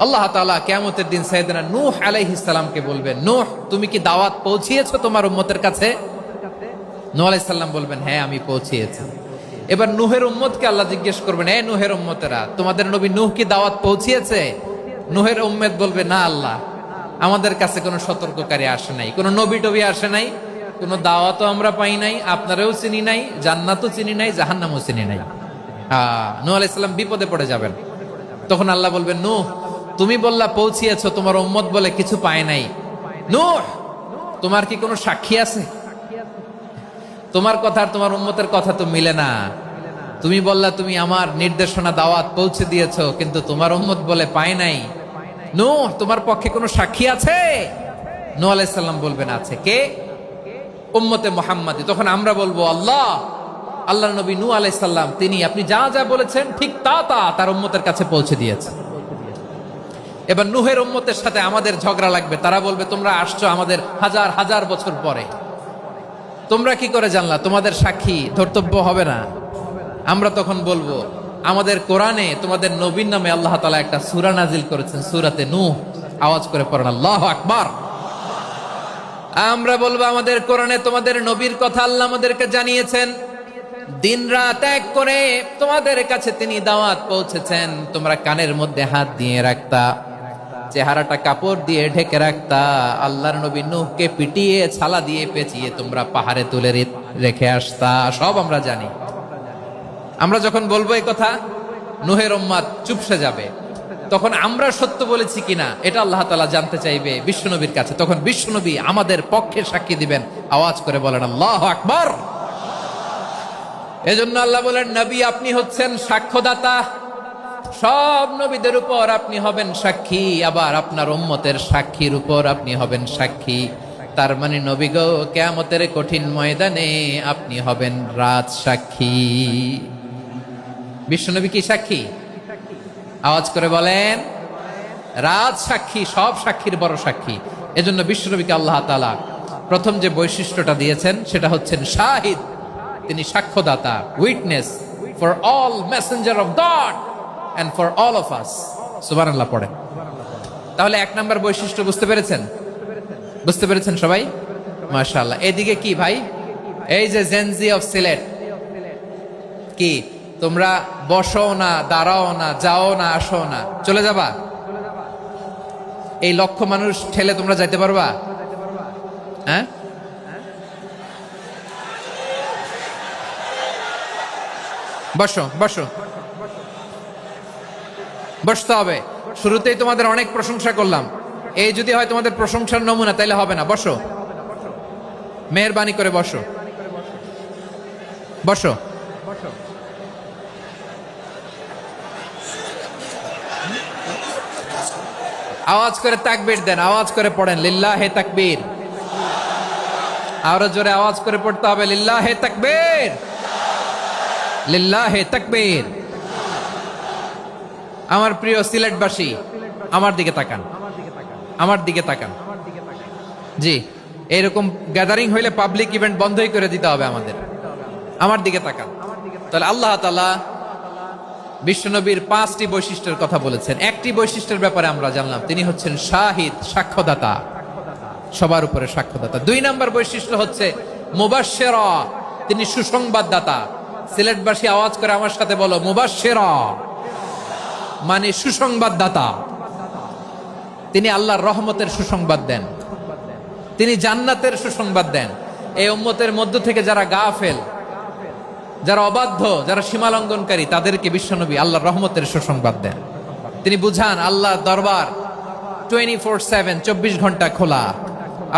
আল্লাহ তাআলা কিয়ামতের দিন সাইয়েদনা নূহ আলাইহিস সালামকে বলবেন, নূহ তুমি কি দাওয়াত পৌঁছিয়েছো তোমার উম্মতের কাছে? নূহ আলাইহিস সালাম বলবেন, হ্যাঁ আমি পৌঁছিয়েছি। এবার নূহের উম্মতকে আল্লাহ জিজ্ঞেস করবেন, এ নূহের উম্মতেরা, তোমাদের নবী নূহ কি দাওয়াত পৌঁছিয়েছে? নূহের উম্মত বলবে, না আল্লাহ, আমাদের কাছে কোনো সতর্ককারী আসে নাই, কোনো নবী টবি আসে নাই, কোনো দাওয়াতও আমরা পাই নাই, আপনারাও চিনি নাই, জান্নাতও চিনি নাই, জাহান্নামও চিনি নাই। নূহ আলাইহিস সালাম বিপদে পড়ে যাবেন। তখন আল্লাহ বলবেন, নূহ তুমি বললা পৌঁছিয়েছো, তোমার উম্মত বলে কিছু পায় নাই। নূহ তোমার কি কোনো সাক্ষী আছে? তোমার কথা আর তোমার উম্মতের কথা তো মিলে না। তুমি বললা তুমি আমার নির্দেশনা দাওয়াত পৌঁছে দিয়েছো, কিন্তু তোমার উম্মত বলে পায় নাই। নূহ তোমার পক্ষে কোনো সাক্ষী আছে? নূহ আলাইহিস সালাম বলবেন, আছে। কে? উম্মতে মুহাম্মাদী। তখন আমরা বলবো, আল্লাহ নবী নূহ আলাইহিস সালাম তিনি আপনি যা যা বলেছেন ঠিক তা তার উম্মতের কাছে পৌঁছে দিয়েছে। এবার নূহের উম্মতের সাথে আমাদের ঝগড়া লাগবে। তারা বলবে, তোমরা আসছো আমাদের হাজার হাজার বছর পরে, তোমরা কি করে জানলা? তোমাদের সাক্ষী ধর্তব্য হবে না? আমরা তখন বলবো, আমাদের কোরআনে তোমাদের নবীর নামে আল্লাহ তাআলা একটা সূরা নাজিল করেছেন, সূরাতে নূহ। আওয়াজ করে পড়েন আল্লাহু আকবার। আমরা বলবো, আমাদের কোরআনে তোমাদের নবীর কথা আল্লাহ আমাদেরকে জানিয়েছেন, দিন রাত এক করে তোমাদের কাছে তিনি দাওয়াত পৌঁছেছেন। তোমরা কানের মধ্যে হাত দিয়ে রাখতা, চেহারাটা কাপড় দিয়ে ঢেকে রাখতা, আল্লাহর নবী নূহকে পিটিয়ে ছালা দিয়ে পেঁচিয়ে তোমরা পাহাড়ে তুলে রেখে আসতা। সব আমরা জানি। আমরা যখন বলবো এই কথা, নূহের উম্মত চুপসে যাবে। তখন আমরা সত্য বলেছি কিনা এটা আল্লাহ তাআলা জানতে চাইবে বিশ্বনবীর কাছে। তখন বিশ্বনবী আমাদের পক্ষে সাক্ষী দিবেন। আওয়াজ করে বলেন আল্লাহু আকবার। এজন্য আল্লাহ বলেন, নবী আপনি হচ্ছেন সাক্ষ্যদাতা, সব নবীদের উপর আপনি হবেন সাক্ষী, আবার আপনার উম্মতের সাক্ষীর উপর আপনি হবেন সাক্ষী। তার মানে নবী গো, কিয়ামতের কঠিন ময়দানে আপনি হবেন রাজ সাক্ষী। বিশ্বনবী কি সাক্ষী? আওয়াজ করে বলেন, রাজ সাক্ষী, সব সাক্ষীর বড় সাক্ষী। এজন্য বিশ্বনবীকে আল্লাহ তাআলা প্রথম যে বৈশিষ্ট্যটা দিয়েছেন সেটা হচ্ছেন শাহিদ। তিনি সাক্ষ্যদাতা, witness for all messenger of God and for all of us. সুবহানাল্লাহ পড়েন। তাহলে এক নাম্বার বৈশিষ্ট্য বুঝতে পেরেছেন? বুঝতে পেরেছেন সবাই? মাশাআল্লাহ। এদিকে কি ভাই, এই যে জেনজি অফ সিলেট, কি তোমরা বসো না, দাঁড়াও না, যাও না, আসো না, চলে যাবা? এই লক্ষ মানুষ ঠেলে তোমরা যাইতে পারবা? হ্যাঁ, বসো বসো, বসতে হবে। শুরুতেই তোমাদের অনেক প্রশংসা করলাম, এই যদি হয় তোমাদের প্রশংসার নমুনা, তাইলে হবে না। বসো, মেহেরবানি করে বসো, বসো। আওয়াজ করে তাকবীর দেন, আওয়াজ করে পড়েন লিল্লাহে তাকবীর। আরো জোরে আওয়াজ করে পড়তে হবে, লিল্লাহে তাকবীর, লিল্লাহে তাকবীর। আমার প্রিয় সিলেটবাসী, আমার দিকে তাকান, আমার দিকে তাকান। জি, এরকম গ্যাদারিং হইলে পাবলিক ইভেন্ট বন্ধই করে দিতে হবে আমাদের। আমার দিকে তাকান। তাহলে আল্লাহ তাআলা বিশ্বনবীর 5টি বৈশিষ্ট্যের কথা বলেছেন। একটি বৈশিষ্ট্যের ব্যাপারে আমরা জানলাম, তিনি হচ্ছেন শাহিদ, সাক্ষ্যদাতা, সবার উপরে সাক্ষ্যদাতা। 2 নম্বর বৈশিষ্ট্য হচ্ছে মুবাশশিরা, তিনি সুসংবাদদাতা। সিলেটবাসী আওয়াজ করে আমার সাথে বলো, মুবাশশিরা মানে সুসংবাদদাতা। তিনি আল্লাহর রহমতের সুসংবাদ দেন, তিনি জান্নাতের সুসংবাদ দেন। এই উম্মতের মধ্য থেকে যারা গাফেল, যারা অবাধ্য, যারা সীমালঙ্ঘনকারী, তাদেরকে বিশ্বনবী আল্লাহর রহমতের সুসংবাদ দেন। তিনি বুঝান আল্লাহর দরবার 24/7, 24 ঘন্টা খোলা।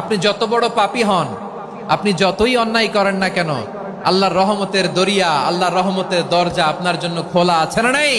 আপনি যত বড় পাপী হন, আপনি যতই অন্যায় করেন না কেন, আল্লাহর রহমতের দরিয়া, আল্লাহর রহমতের দরজা আপনার জন্য খোলা আছে না নাই?